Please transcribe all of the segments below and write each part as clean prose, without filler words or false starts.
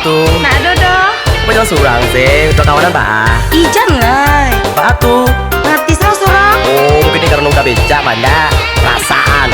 tuh. Nak dodo. Kok jangan surang sih, udah kawanan pak. Ih jangan. Pak tuh. Ngerti sorang. Oh mungkin ini karena udah becak pada perasaan.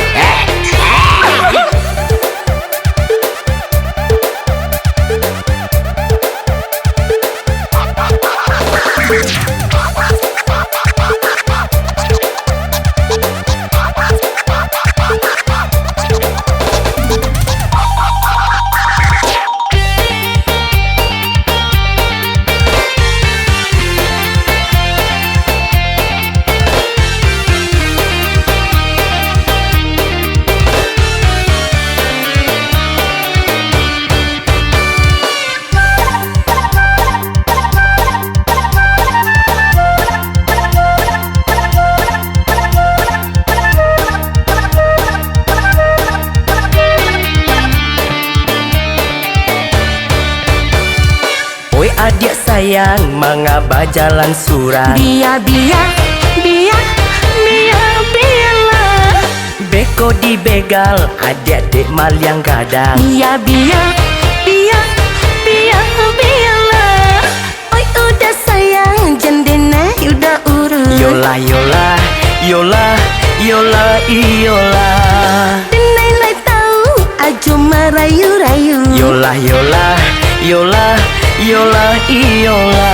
Oi adik sayang, mengapa jalan surang? Biar Beko dibegal, adik-adik mal yang gadang. biar oi udah sayang jendena udah urut. Yola yola, yola, yola, iyola. Denai lai tahu ajo merayu-rayu. Yola yola, yola, yola, iyola.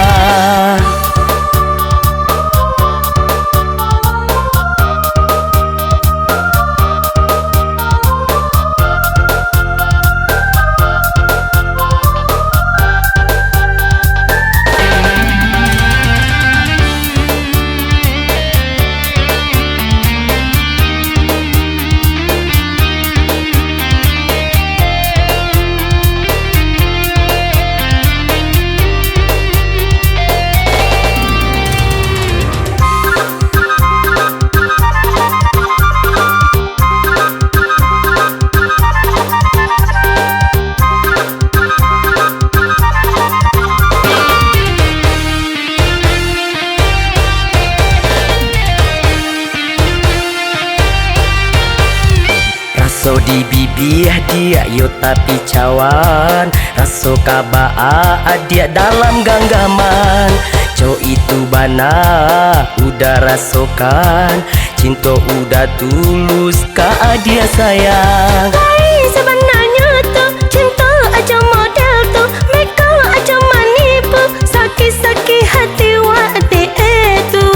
Raso di bibir dia yo tapi cawan, raso kabaa dia dalam genggaman. Cow itu bana udah rasokan, cinta udah tulus ka dia sayang. Hai sebenarnya tuh cinta aja model tuh, mereka aja manipu, sakit-sakit hati waktu itu.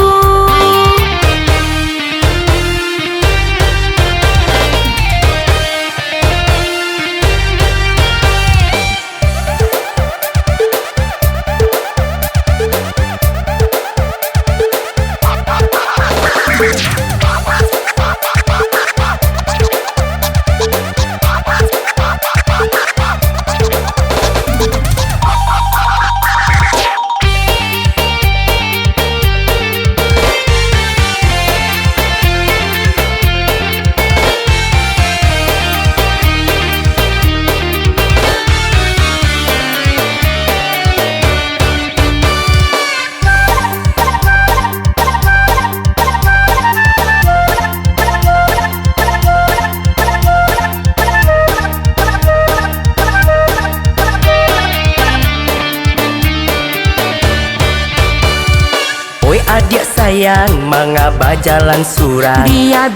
Oi adik sayang, mengapa jalan surang? Biar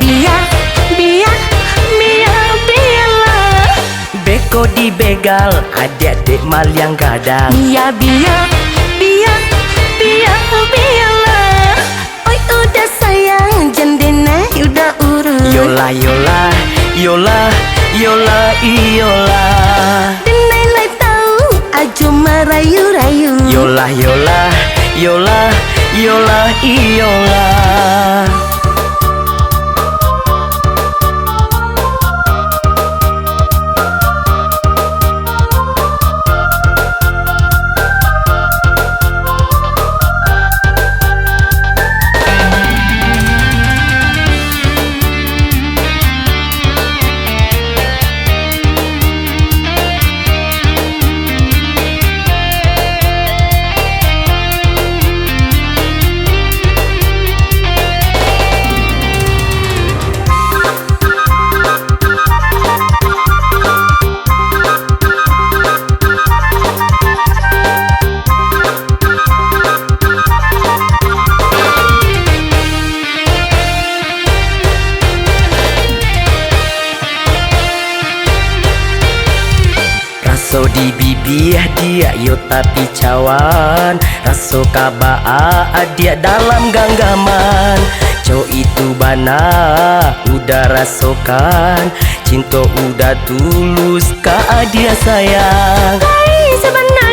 Beko dibegal, adik-adik mal yang gadang. biar oi udah sayang jendena udah urut. Yola yola, yola, yola, iyola. Denai lai tahu ajo merayu-rayu. Yola yola, yola, yola, iyola. So di bibir dia yo tapi cawan, raso kabaa dia dalam genggaman. Cow itu bana udah rasokan, cinta udah tulus ka dia sayang. Hai sebenarnya